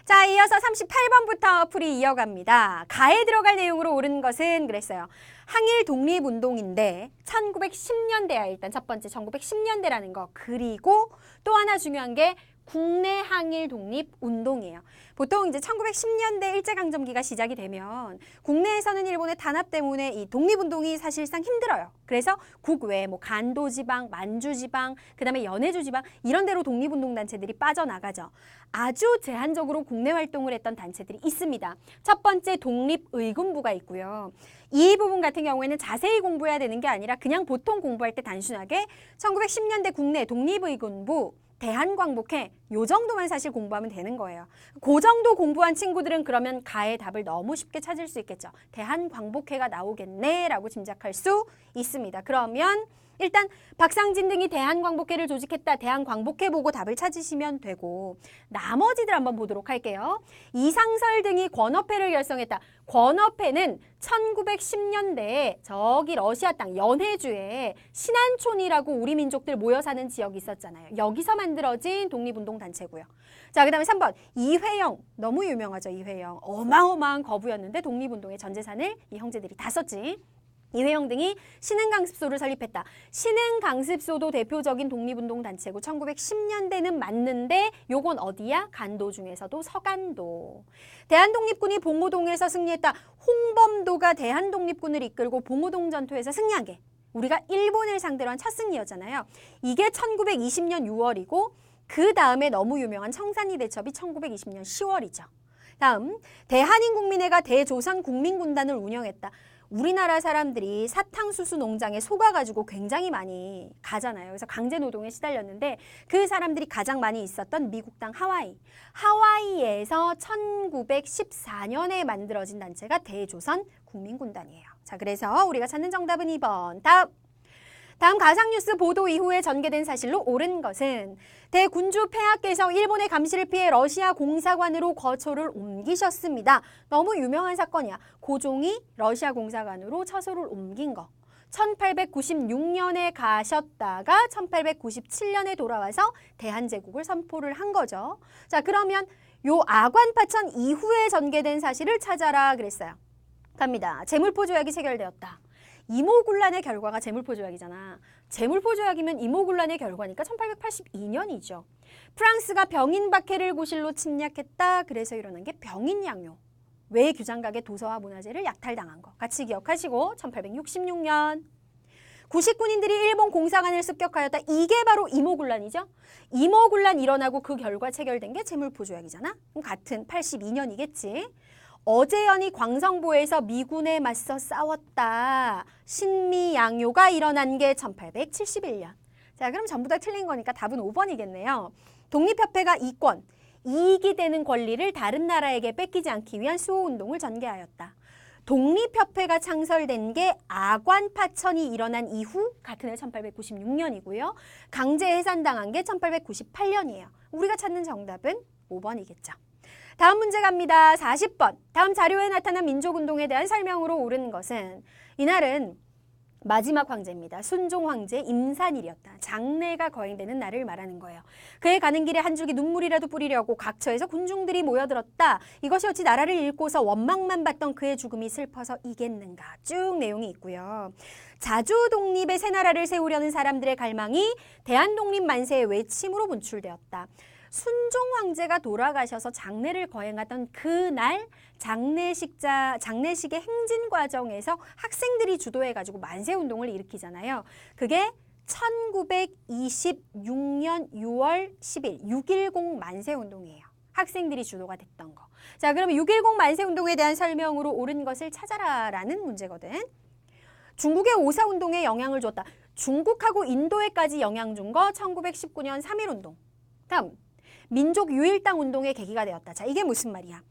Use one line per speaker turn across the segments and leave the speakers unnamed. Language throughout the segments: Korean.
자, 이어서 38번부터 풀이 이어갑니다. 가에 들어갈 내용으로 옳은 것은 그랬어요. 항일 독립운동인데 1910년대야. 일단 첫 번째 1910년대라는 거. 그리고 또 하나 중요한 게 국내 항일 독립 운동이에요. 보통 이제 1910년대 일제강점기가 시작이 되면 국내에서는 일본의 단합 때문에 이 독립운동이 사실상 힘들어요. 그래서 국외, 뭐 간도지방, 만주지방, 그다음에 연해주지방 이런 데로 독립운동 단체들이 빠져나가죠. 아주 제한적으로 국내 활동을 했던 단체들이 있습니다. 첫 번째 독립의군부가 있고요. 이 부분 같은 경우에는 자세히 공부해야 되는 게 아니라 그냥 보통 공부할 때 단순하게 1910년대 국내 독립의군부 대한광복회 요 정도만 사실 공부하면 되는 거예요. 그 정도 공부한 친구들은 그러면 가의 답을 너무 쉽게 찾을 수 있겠죠. 대한광복회가 나오겠네 라고 짐작할 수 있습니다. 그러면 일단 박상진 등이 대한광복회를 조직했다. 대한광복회 보고 답을 찾으시면 되고 나머지들 한번 보도록 할게요. 이상설 등이 권업회를 결성했다. 권업회는 1910년대에 저기 러시아 땅 연해주에 신안촌이라고 우리 민족들 모여 사는 지역이 있었잖아요. 여기서 만들어진 독립운동 단체고요. 자, 그 다음에 3번 이회영. 너무 유명하죠. 이회영. 어마어마한 거부였는데 독립운동의 전 재산을 이 형제들이 다 썼지. 이회영 등이 신흥강습소를 설립했다. 신흥강습소도 대표적인 독립운동 단체고 1910년대는 맞는데 요건 어디야? 간도 중에서도 서간도. 대한독립군이 봉오동에서 승리했다. 홍범도가 대한독립군을 이끌고 봉오동 전투에서 승리한 게 우리가 일본을 상대로 한 첫 승리였잖아요. 이게 1920년 6월이고 그 다음에 너무 유명한 청산리 대첩이 1920년 10월이죠. 다음 대한인국민회가 대조선국민군단을 운영했다. 우리나라 사람들이 사탕수수 농장에 속아가지고 굉장히 많이 가잖아요. 그래서 강제노동에 시달렸는데 그 사람들이 가장 많이 있었던 미국 땅 하와이. 하와이에서 1914년에 만들어진 단체가 대조선 국민군단이에요. 자, 그래서 우리가 찾는 정답은 2번. 다음 가상뉴스 보도 이후에 전개된 사실로 옳은 것은 대군주 폐하께서 일본의 감시를 피해 러시아 공사관으로 거처를 옮기셨습니다. 너무 유명한 사건이야. 고종이 러시아 공사관으로 처소를 옮긴 거. 1896년에 가셨다가 1897년에 돌아와서 대한제국을 선포를 한 거죠. 자, 그러면 요 아관파천 이후에 전개된 사실을 찾아라 그랬어요. 갑니다. 제물포조약이 체결되었다. 이모군란의 결과가 제물포조약이잖아. 제물포조약이면 이모군란의 결과니까 1882년이죠. 프랑스가 병인박해를 고실로 침략했다. 그래서 일어난 게 병인양요. 외교장각의 도서와 문화재를 약탈당한 거. 같이 기억하시고 1866년. 90군인들이 일본 공사관을 습격하였다. 이게 바로 이모군란이죠. 이모군란 일어나고 그 결과 체결된 게 제물포조약이잖아. 그럼 같은 82년이겠지. 어제연이 광성보에서 미군에 맞서 싸웠다. 신미양요가 일어난 게 1871년. 자, 그럼 전부 다 틀린 거니까 답은 5번이겠네요. 독립협회가 이권, 이익이 되는 권리를 다른 나라에게 뺏기지 않기 위한 수호운동을 전개하였다. 독립협회가 창설된 게 아관파천이 일어난 이후 같은 해 1896년이고요. 강제 해산당한 게 1898년이에요. 우리가 찾는 정답은 5번이겠죠. 다음 문제 갑니다. 40번. 다음 자료에 나타난 민족운동에 대한 설명으로 옳은 것은 이날은 마지막 황제입니다. 순종 황제 임산일이었다. 장례가 거행되는 날을 말하는 거예요. 그의 가는 길에 한 줄기 눈물이라도 뿌리려고 각처에서 군중들이 모여들었다. 이것이 어찌 나라를 잃고서 원망만 받던 그의 죽음이 슬퍼서 이겠는가. 쭉 내용이 있고요. 자주 독립의 새 나라를 세우려는 사람들의 갈망이 대한독립 만세의 외침으로 분출되었다. 순종 황제가 돌아가셔서 장례를 거행하던 그날 장례식의 행진 과정에서 학생들이 주도해가지고 만세운동을 일으키잖아요. 그게 1926년 6월 10일 6.10 만세운동이에요. 학생들이 주도가 됐던 거. 자, 그러면 6.10 만세운동에 대한 설명으로 옳은 것을 찾아라라는 문제거든. 중국의 오사운동에 영향을 줬다. 중국하고 인도에까지 영향 준 거 1919년 3.1운동. 다음. 민족 유일당 운동의 계기가 되었다. 자, 이게 무슨 말이야?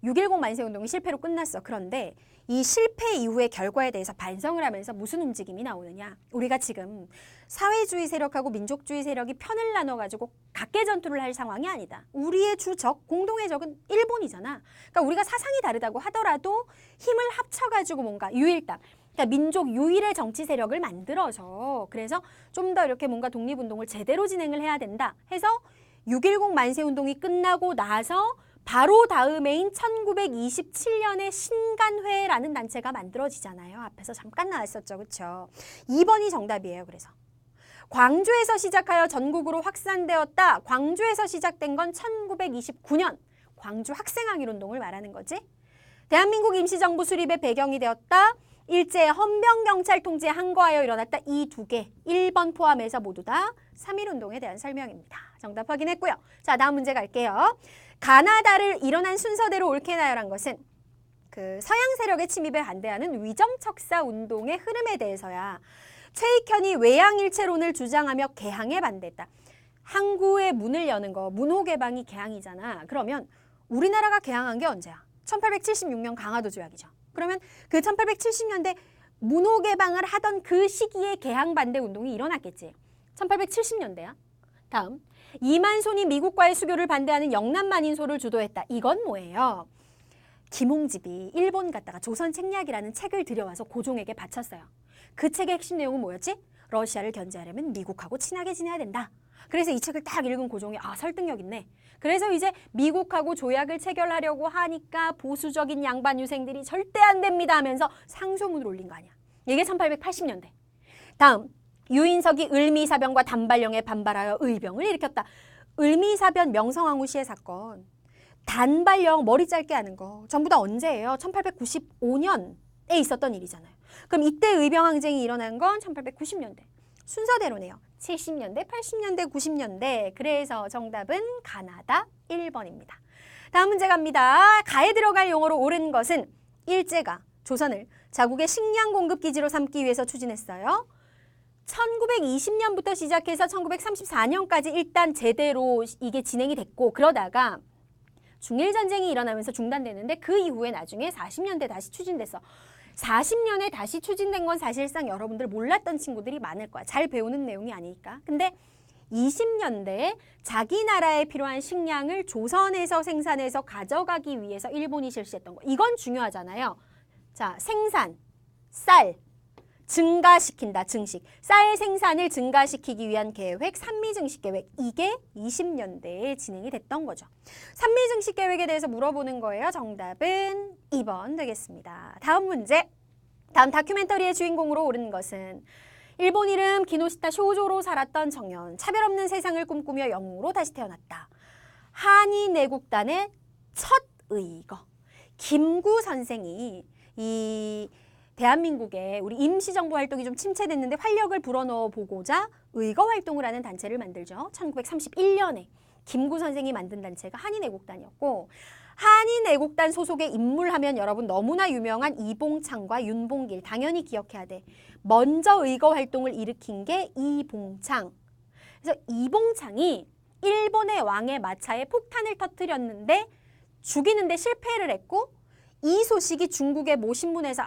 6.10 만세운동이 실패로 끝났어. 그런데 이 실패 이후의 결과에 대해서 반성을 하면서 무슨 움직임이 나오느냐? 우리가 지금 사회주의 세력하고 민족주의 세력이 편을 나눠가지고 각계 전투를 할 상황이 아니다. 우리의 주적, 공동의 적은 일본이잖아. 그러니까 우리가 사상이 다르다고 하더라도 힘을 합쳐가지고 뭔가 유일당. 그러니까 민족 유일의 정치 세력을 만들어서 그래서 좀 더 이렇게 뭔가 독립운동을 제대로 진행을 해야 된다 해서 6.10 만세운동이 끝나고 나서 바로 다음해인 1927년에 신간회라는 단체가 만들어지잖아요. 앞에서 잠깐 나왔었죠. 그렇죠? 2번이 정답이에요. 그래서 광주에서 시작하여 전국으로 확산되었다. 광주에서 시작된 건 1929년 광주 학생항일운동을 말하는 거지. 대한민국 임시정부 수립의 배경이 되었다. 일제의 헌병경찰 통제에 항거하여 일어났다. 이 두 개, 1번 포함해서 모두 다 3.1운동에 대한 설명입니다. 정답 확인했고요. 자, 다음 문제 갈게요. 가나다를 일어난 순서대로 옳게 나열한 것은 그 서양 세력의 침입에 반대하는 위정척사 운동의 흐름에 대해서야. 최익현이 외양일체론을 주장하며 개항에 반대했다. 항구의 문을 여는 거, 문호 개방이 개항이잖아. 그러면 우리나라가 개항한 게 언제야? 1876년 강화도 조약이죠. 그러면 그 1870년대 문호 개방을 하던 그 시기에 개항 반대 운동이 일어났겠지. 1870년대야. 다음, 이만손이 미국과의 수교를 반대하는 영남만인소를 주도했다. 이건 뭐예요? 김홍집이 일본 갔다가 조선 책략이라는 책을 들여와서 고종에게 바쳤어요. 그 책의 핵심 내용은 뭐였지? 러시아를 견제하려면 미국하고 친하게 지내야 된다. 그래서 이 책을 딱 읽은 고종이 설득력 있네. 그래서 이제 미국하고 조약을 체결하려고 하니까 보수적인 양반 유생들이 절대 안 됩니다 하면서 상소문을 올린 거 아니야. 이게 1880년대. 다음, 유인석이 을미사변과 단발령에 반발하여 의병을 일으켰다. 을미사변 명성황후 씨의 사건. 단발령 머리 짧게 하는 거 전부 다 언제예요? 1895년에 있었던 일이잖아요. 그럼 이때 의병항쟁이 일어난 건 1890년대. 순서대로네요. 70년대, 80년대, 90년대. 그래서 정답은 가나다 1번입니다. 다음 문제 갑니다. 가에 들어갈 용어로 옳은 것은 일제가 조선을 자국의 식량 공급 기지로 삼기 위해서 추진했어요. 1920년부터 시작해서 1934년까지 일단 제대로 이게 진행이 됐고 그러다가 중일전쟁이 일어나면서 중단되는데 그 이후에 나중에 40년대 다시 추진됐어. 40년에 다시 추진된 건 사실상 여러분들 몰랐던 친구들이 많을 거야. 잘 배우는 내용이 아니니까. 근데 20년대에 자기 나라에 필요한 식량을 조선에서 생산해서 가져가기 위해서 일본이 실시했던 거. 이건 중요하잖아요. 자, 생산, 쌀, 증가시킨다, 증식. 쌀 생산을 증가시키기 위한 계획, 산미증식 계획. 이게 20년대에 진행이 됐던 거죠. 산미증식 계획에 대해서 물어보는 거예요. 정답은 2번 되겠습니다. 다음 문제. 다음 다큐멘터리의 주인공으로 오른 것은 일본 이름 기노시타 쇼조로 살았던 청년. 차별 없는 세상을 꿈꾸며 영웅으로 다시 태어났다. 한인애국단의 첫 의거. 김구 선생이 이 대한민국에 우리 임시정부 활동이 좀 침체됐는데 활력을 불어넣어 보고자 의거 활동을 하는 단체를 만들죠. 1931년에 김구 선생이 만든 단체가 한인애국단이었고 한인애국단 소속의 인물 하면 여러분 너무나 유명한 이봉창과 윤봉길 당연히 기억해야 돼. 먼저 의거 활동을 일으킨 게 이봉창. 그래서 이봉창이 일본의 왕의 마차에 폭탄을 터뜨렸는데 죽이는데 실패를 했고 이 소식이 중국의 모 신문에서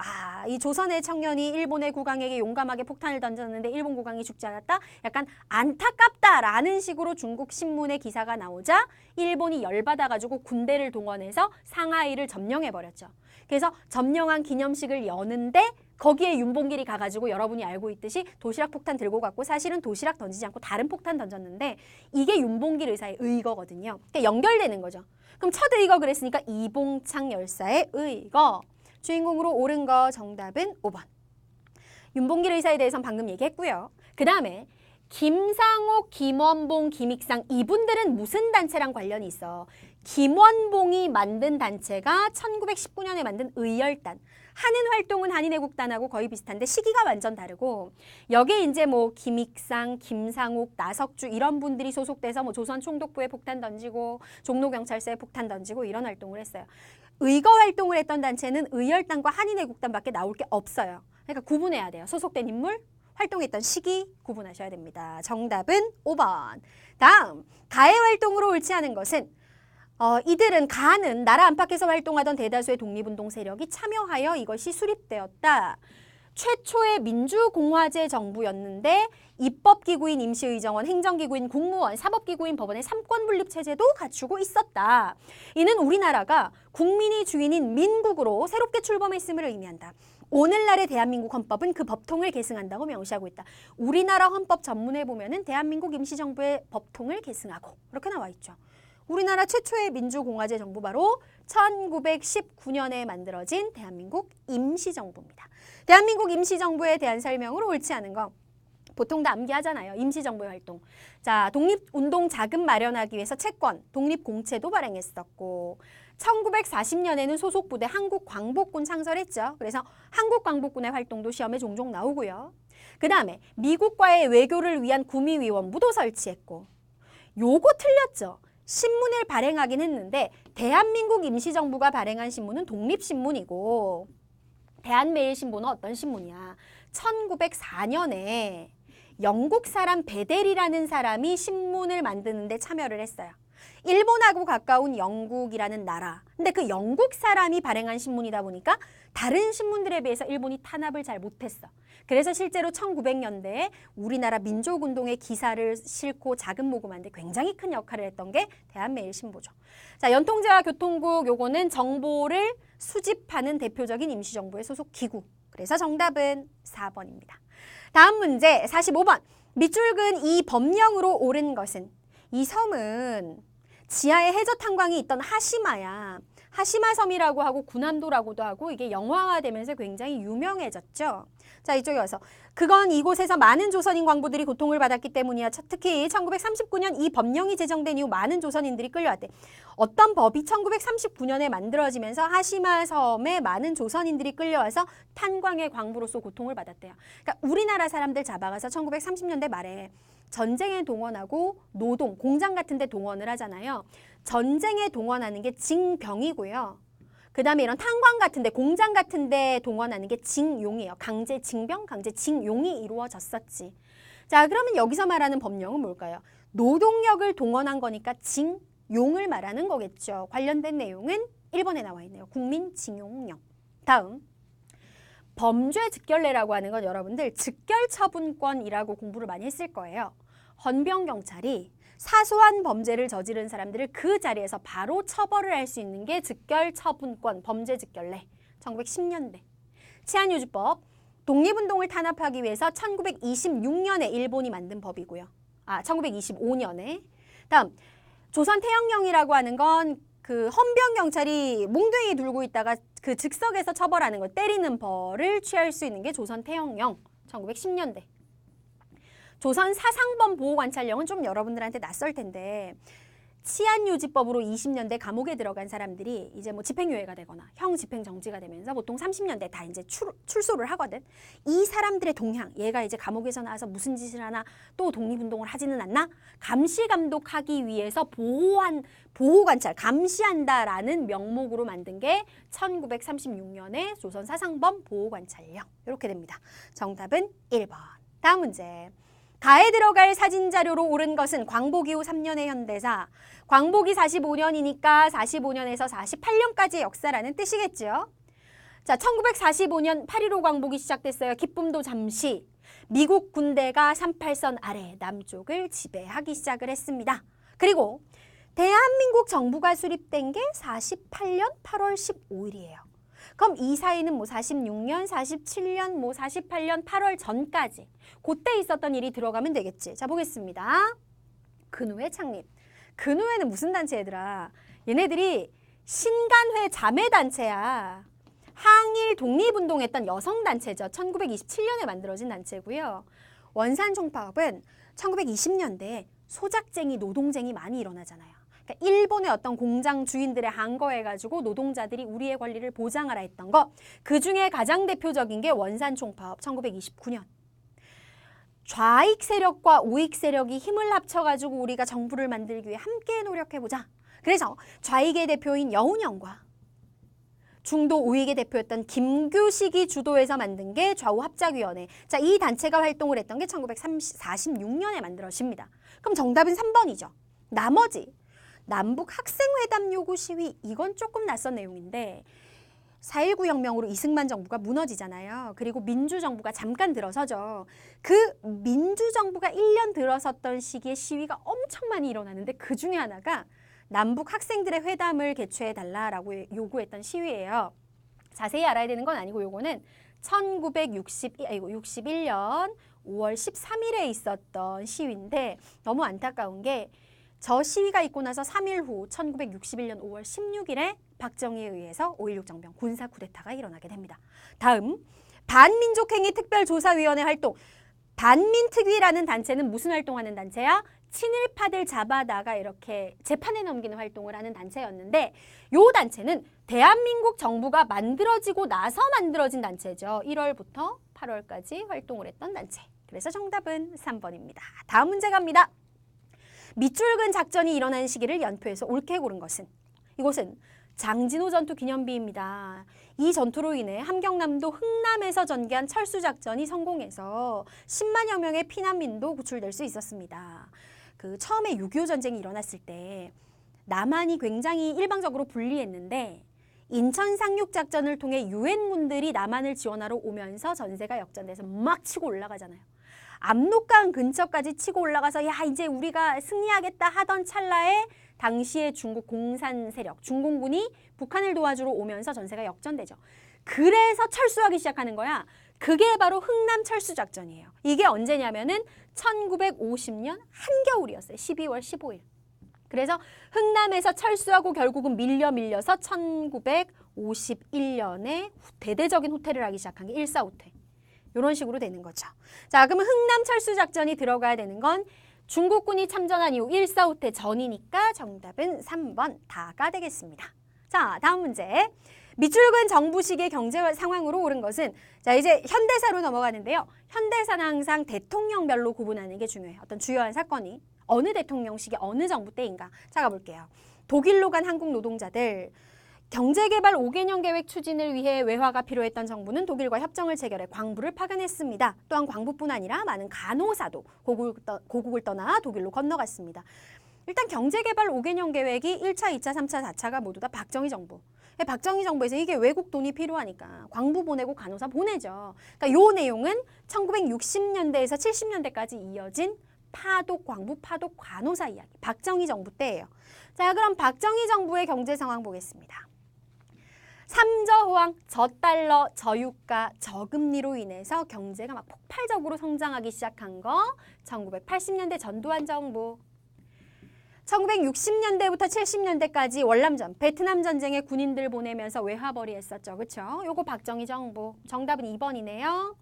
이 조선의 청년이 일본의 국왕에게 용감하게 폭탄을 던졌는데 일본 국왕이 죽지 않았다? 약간 안타깝다라는 식으로 중국 신문에 기사가 나오자 일본이 열받아가지고 군대를 동원해서 상하이를 점령해버렸죠. 그래서 점령한 기념식을 여는데 거기에 윤봉길이 가가지고 여러분이 알고 있듯이 도시락 폭탄 들고 갔고 사실은 도시락 던지지 않고 다른 폭탄 던졌는데 이게 윤봉길 의사의 의거거든요. 그러니까 연결되는 거죠. 그럼 첫 의거 그랬으니까 이봉창 열사의 의거. 주인공으로 옳은 거 정답은 5번. 윤봉길 의사에 대해서는 방금 얘기했고요. 그 다음에 김상옥, 김원봉, 김익상 이분들은 무슨 단체랑 관련이 있어? 김원봉이 만든 단체가 1919년에 만든 의열단. 하는 활동은 한인애국단하고 거의 비슷한데 시기가 완전 다르고 여기에 이제 뭐 김익상, 김상욱, 나석주 이런 분들이 소속돼서 뭐 조선 총독부에 폭탄 던지고 종로경찰서에 폭탄 던지고 이런 활동을 했어요. 의거 활동을 했던 단체는 의열단과 한인애국단밖에 나올 게 없어요. 그러니까 구분해야 돼요. 소속된 인물, 활동했던 시기 구분하셔야 됩니다. 정답은 5번. 다음, 가해 활동으로 옳지 않은 것은 이들은 가는 나라 안팎에서 활동하던 대다수의 독립운동 세력이 참여하여 이것이 수립되었다. 최초의 민주공화제 정부였는데 입법기구인 임시의정원, 행정기구인 국무원, 사법기구인 법원의 삼권분립체제도 갖추고 있었다. 이는 우리나라가 국민이 주인인 민국으로 새롭게 출범했음을 의미한다. 오늘날의 대한민국 헌법은 그 법통을 계승한다고 명시하고 있다. 우리나라 헌법 전문에 보면은 대한민국 임시정부의 법통을 계승하고 이렇게 나와 있죠. 우리나라 최초의 민주공화제 정부 바로 1919년에 만들어진 대한민국 임시정부입니다. 대한민국 임시정부에 대한 설명으로 옳지 않은 거 보통 다 암기하잖아요. 임시정부의 활동. 자, 독립운동 자금 마련하기 위해서 채권, 독립공채도 발행했었고 1940년에는 소속부대 한국광복군 창설했죠. 그래서 한국광복군의 활동도 시험에 종종 나오고요. 그 다음에 미국과의 외교를 위한 구미위원부도 설치했고 요거 틀렸죠. 신문을 발행하긴 했는데 대한민국 임시정부가 발행한 신문은 독립신문이고 대한매일신보는 어떤 신문이야? 1904년에 영국 사람 베델이라는 사람이 신문을 만드는 데 참여를 했어요. 일본하고 가까운 영국이라는 나라. 근데 그 영국 사람이 발행한 신문이다 보니까 다른 신문들에 비해서 일본이 탄압을 잘 못했어. 그래서 실제로 1900년대에 우리나라 민족운동의 기사를 싣고 자금 모금하는 데 굉장히 큰 역할을 했던 게 대한매일신보죠. 자, 연통제와 교통국 요거는 정보를 수집하는 대표적인 임시정부의 소속 기구. 그래서 정답은 4번입니다. 다음 문제 45번. 밑줄근 이 법령으로 옳은 것은 이 섬은 지하에 해저 탄광이 있던 하시마야. 하시마 섬이라고 하고 군함도라고도 하고 이게 영화화되면서 굉장히 유명해졌죠. 자, 이쪽에 와서 그건 이곳에서 많은 조선인 광부들이 고통을 받았기 때문이야. 특히 1939년 이 법령이 제정된 이후 많은 조선인들이 끌려왔대. 어떤 법이 1939년에 만들어지면서 하시마 섬에 많은 조선인들이 끌려와서 탄광의 광부로서 고통을 받았대요. 그러니까 우리나라 사람들 잡아가서 1930년대 말에 전쟁에 동원하고 노동, 공장 같은 데 동원을 하잖아요. 전쟁에 동원하는 게 징병이고요. 그 다음에 이런 탄광 같은 데, 공장 같은 데 동원하는 게 징용이에요. 강제 징병, 강제 징용이 이루어졌었지. 자, 그러면 여기서 말하는 법령은 뭘까요? 노동력을 동원한 거니까 징용을 말하는 거겠죠. 관련된 내용은 1번에 나와 있네요. 국민징용령. 다음. 범죄 즉결례라고 하는 건 여러분들 즉결처분권이라고 공부를 많이 했을 거예요. 헌병경찰이 사소한 범죄를 저지른 사람들을 그 자리에서 바로 처벌을 할 수 있는 게 즉결처분권, 범죄 즉결례. 1910년대. 치안유지법, 독립운동을 탄압하기 위해서 1926년에 일본이 만든 법이고요. 1925년에. 다음, 조선태형령이라고 하는 건 그 헌병경찰이 몽둥이 들고 있다가 그 즉석에서 처벌하는 거, 때리는 벌을 취할 수 있는 게 조선태형령, 1910년대. 조선 사상범 보호관찰령은 좀 여러분들한테 낯설 텐데 치안유지법으로 20년대 감옥에 들어간 사람들이 이제 뭐 집행유예가 되거나 형 집행정지가 되면서 보통 30년대 다 이제 출소를 하거든. 이 사람들의 동향, 얘가 이제 감옥에서 나와서 무슨 짓을 하나 또 독립운동을 하지는 않나? 감시감독하기 위해서 보호관찰, 감시한다라는 명목으로 만든 게 1936년에 조선 사상범 보호관찰령. 이렇게 됩니다. 정답은 1번. 다음 문제. 가에 들어갈 사진자료로 옳은 것은 광복 이후 3년의 현대사. 광복이 45년이니까 45년에서 48년까지의 역사라는 뜻이겠죠. 자, 1945년 8.15 광복이 시작됐어요. 기쁨도 잠시. 미국 군대가 38선 아래 남쪽을 지배하기 시작을 했습니다. 그리고 대한민국 정부가 수립된 게 48년 8월 15일이에요. 그럼 이 사이는 뭐 46년, 47년, 뭐 48년 8월 전까지 그때 있었던 일이 들어가면 되겠지. 자, 보겠습니다. 근우회 창립. 근우회는 무슨 단체 얘들아? 얘네들이 신간회 자매단체야. 항일 독립운동했던 여성단체죠. 1927년에 만들어진 단체고요. 원산총파업은 1920년대에 소작쟁이, 노동쟁이 많이 일어나잖아요. 그러니까 일본의 어떤 공장 주인들의 항거해가지고 노동자들이 우리의 권리를 보장하라 했던 거. 그중에 가장 대표적인 게 원산총파업 1929년. 좌익 세력과 우익 세력이 힘을 합쳐가지고 우리가 정부를 만들기 위해 함께 노력해보자. 그래서 좌익의 대표인 여운형과 중도 우익의 대표였던 김규식이 주도해서 만든 게 좌우합작위원회. 자, 이 단체가 활동을 했던 게 1946년에 만들어집니다. 그럼 정답은 3번이죠. 나머지 남북 학생회담 요구 시위, 이건 조금 낯선 내용인데 4.19 혁명으로 이승만 정부가 무너지잖아요. 그리고 민주정부가 잠깐 들어서죠. 그 민주정부가 1년 들어섰던 시기에 시위가 엄청 많이 일어나는데 그 중에 하나가 남북 학생들의 회담을 개최해달라라고 요구했던 시위예요. 자세히 알아야 되는 건 아니고 요거는 61년 5월 13일에 있었던 시위인데 너무 안타까운 게 저 시위가 있고 나서 3일 후 1961년 5월 16일에 박정희에 의해서 5.16 정병 군사 쿠데타가 일어나게 됩니다. 다음 반민족행위 특별조사위원회 활동. 반민특위라는 단체는 무슨 활동하는 단체야? 친일파들 잡아다가 이렇게 재판에 넘기는 활동을 하는 단체였는데 이 단체는 대한민국 정부가 만들어지고 나서 만들어진 단체죠. 1월부터 8월까지 활동을 했던 단체. 그래서 정답은 3번입니다. 다음 문제 갑니다. 밑줄근 작전이 일어난 시기를 연표해서 옳게 고른 것은? 이곳은 장진호 전투 기념비입니다. 이 전투로 인해 함경남도 흥남에서 전개한 철수작전이 성공해서 10만여 명의 피난민도 구출될 수 있었습니다. 처음에 6.25 전쟁이 일어났을 때 남한이 굉장히 일방적으로 분리했는데 인천 상륙작전을 통해 유엔군들이 남한을 지원하러 오면서 전세가 역전돼서 막 치고 올라가잖아요. 압록강 근처까지 치고 올라가서 야 이제 우리가 승리하겠다 하던 찰나에 당시의 중국 공산 세력, 중공군이 북한을 도와주러 오면서 전세가 역전되죠. 그래서 철수하기 시작하는 거야. 그게 바로 흥남 철수작전이에요. 이게 언제냐면은 1950년 한겨울이었어요. 12월 15일. 그래서 흥남에서 철수하고 결국은 밀려서 1951년에 대대적인 후퇴를 하기 시작한 게 일사후퇴. 이런 식으로 되는 거죠. 자, 그러면 흥남 철수작전이 들어가야 되는 건 중국군이 참전한 이후 일사후퇴 전이니까 정답은 3번 다가 되겠습니다. 자, 다음 문제. 밑줄근 정부식의 경제 상황으로 옳은 것은? 자, 이제 현대사로 넘어가는데요. 현대사는 항상 대통령별로 구분하는 게 중요해요. 어떤 주요한 사건이 어느 대통령식이 어느 정부 때인가. 자, 가볼게요. 독일로 간 한국 노동자들. 경제개발 5개년 계획 추진을 위해 외화가 필요했던 정부는 독일과 협정을 체결해 광부를 파견했습니다. 또한 광부뿐 아니라 많은 간호사도 고국을 떠나 독일로 건너갔습니다. 일단 경제개발 5개년 계획이 1차, 2차, 3차, 4차가 모두 다 박정희 정부. 박정희 정부에서 이게 외국 돈이 필요하니까 광부 보내고 간호사 보내죠. 그러니까 요 내용은 1960년대에서 70년대까지 이어진 파독 광부, 파독 간호사 이야기. 박정희 정부 때예요. 자, 그럼 박정희 정부의 경제 상황 보겠습니다. 삼저호황, 저달러, 저유가, 저금리로 인해서 경제가 막 폭발적으로 성장하기 시작한 거 1980년대 전두환 정부. 1960년대부터 70년대까지 월남전, 베트남 전쟁에 군인들 보내면서 외화벌이 했었죠. 그렇죠? 요거 박정희 정부. 정답은 2번이네요.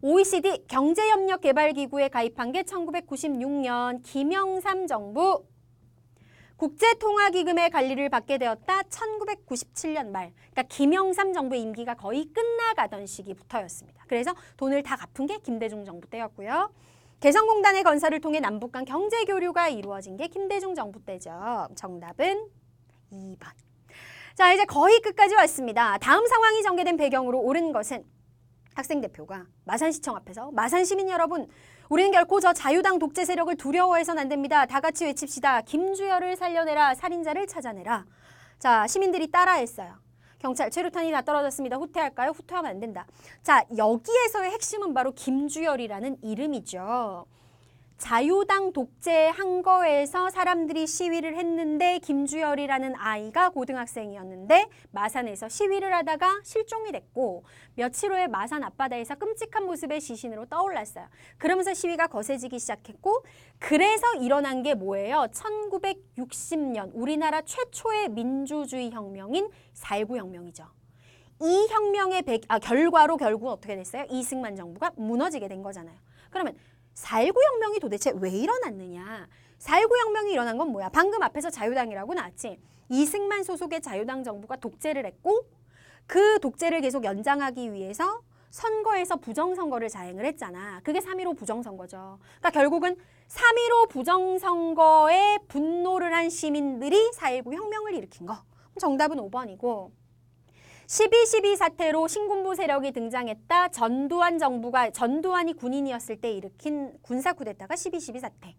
OECD 경제협력개발기구에 가입한 게 1996년 김영삼 정부. 국제통화기금의 관리를 받게 되었다 1997년 말. 그러니까 김영삼 정부의 임기가 거의 끝나가던 시기부터였습니다. 그래서 돈을 다 갚은 게 김대중 정부 때였고요. 개성공단의 건설을 통해 남북 간 경제교류가 이루어진 게 김대중 정부 때죠. 정답은 2번. 자, 이제 거의 끝까지 왔습니다. 다음 상황이 전개된 배경으로 옳은 것은? 학생대표가 마산시청 앞에서 마산 시민 여러분, 우리는 결코 저 자유당 독재 세력을 두려워해서는 안 됩니다. 다 같이 외칩시다. 김주열을 살려내라. 살인자를 찾아내라. 자, 시민들이 따라했어요. 경찰 최루탄이 다 떨어졌습니다. 후퇴할까요? 후퇴하면 안 된다. 자, 여기에서의 핵심은 바로 김주열이라는 이름이죠. 자유당 독재한 거에서 사람들이 시위를 했는데 김주열이라는 아이가 고등학생이었는데 마산에서 시위를 하다가 실종이 됐고 며칠 후에 마산 앞바다에서 끔찍한 모습의 시신으로 떠올랐어요. 그러면서 시위가 거세지기 시작했고 그래서 일어난 게 뭐예요? 1960년 우리나라 최초의 민주주의 혁명인 4.19 혁명이죠. 이 혁명의 결과로 결국 어떻게 됐어요? 이승만 정부가 무너지게 된 거잖아요. 그러면 4.19 혁명이 도대체 왜 일어났느냐? 4.19 혁명이 일어난 건 뭐야? 방금 앞에서 자유당이라고 나왔지. 이승만 소속의 자유당 정부가 독재를 했고 그 독재를 계속 연장하기 위해서 선거에서 부정선거를 자행을 했잖아. 그게 3.15 부정선거죠. 그러니까 결국은 3.15 부정선거에 분노를 한 시민들이 4.19 혁명을 일으킨 거. 정답은 5번이고 12.12 사태로 신군부 세력이 등장했다. 전두환이 군인이었을 때 일으킨 군사 쿠데타가 12.12 사태.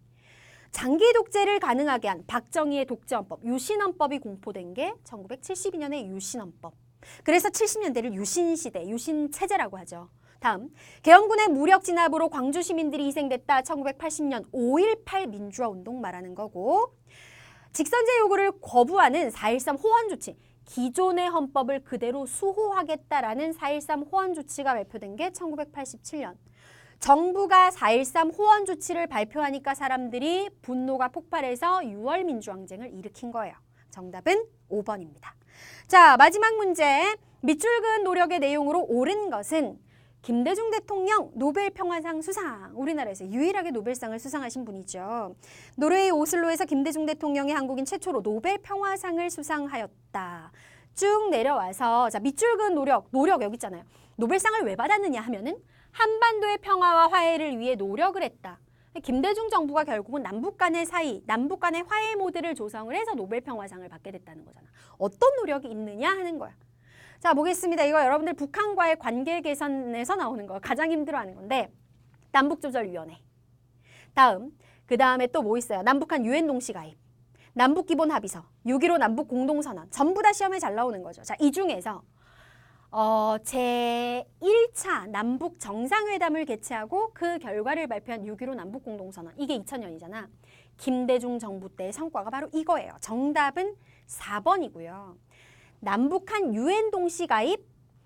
장기 독재를 가능하게 한 박정희의 독재헌법, 유신헌법이 공포된 게 1972년의 유신헌법. 그래서 70년대를 유신시대, 유신체제라고 하죠. 다음, 계엄군의 무력 진압으로 광주 시민들이 희생됐다. 1980년 5.18 민주화 운동 말하는 거고 직선제 요구를 거부하는 4.13 호원 조치. 기존의 헌법을 그대로 수호하겠다라는 4.13 호원 조치가 발표된 게 1987년. 정부가 4.13 호원 조치를 발표하니까 사람들이 분노가 폭발해서 6월 민주항쟁을 일으킨 거예요. 정답은 5번입니다. 자, 마지막 문제. 밑줄 그은 노력의 내용으로 옳은 것은 김대중 대통령 노벨 평화상 수상. 우리나라에서 유일하게 노벨상을 수상하신 분이죠. 노르웨이 오슬로에서 김대중 대통령이 한국인 최초로 노벨 평화상을 수상하였다. 쭉 내려와서 자, 밑줄 그은 노력 여기 있잖아요. 노벨상을 왜 받았느냐 하면은 한반도의 평화와 화해를 위해 노력을 했다. 김대중 정부가 결국은 남북 간의 사이, 남북 간의 화해 모드를 조성을 해서 노벨 평화상을 받게 됐다는 거잖아. 어떤 노력이 있느냐 하는 거야. 자, 보겠습니다. 이거 여러분들 북한과의 관계 개선에서 나오는 거 가장 힘들어하는 건데 남북조절위원회. 그 다음에 또 뭐 있어요? 남북한 유엔 동시 가입, 남북기본합의서, 6.15 남북공동선언. 전부 다 시험에 잘 나오는 거죠. 자, 이 중에서 제1차 남북 정상회담을 개최하고 그 결과를 발표한 6.15 남북공동선언. 이게 2000년이잖아. 김대중 정부 때의 성과가 바로 이거예요. 정답은 4번이고요. 남북한 유엔 동시 가입,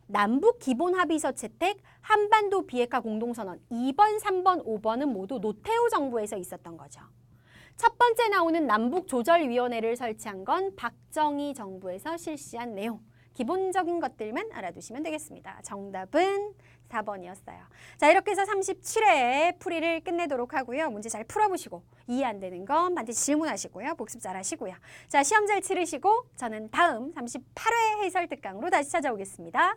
남북 기본합의서 채택, 한반도 비핵화 공동선언 2번, 3번, 5번은 모두 노태우 정부에서 있었던 거죠. 첫 번째 나오는 남북조절위원회를 설치한 건 박정희 정부에서 실시한 내용. 기본적인 것들만 알아두시면 되겠습니다. 정답은 4번이었어요. 자, 이렇게 해서 37회 풀이를 끝내도록 하고요. 문제 잘 풀어보시고 이해 안 되는 건 반드시 질문하시고요. 복습 잘 하시고요. 자, 시험 잘 치르시고 저는 다음 38회 해설 특강으로 다시 찾아오겠습니다.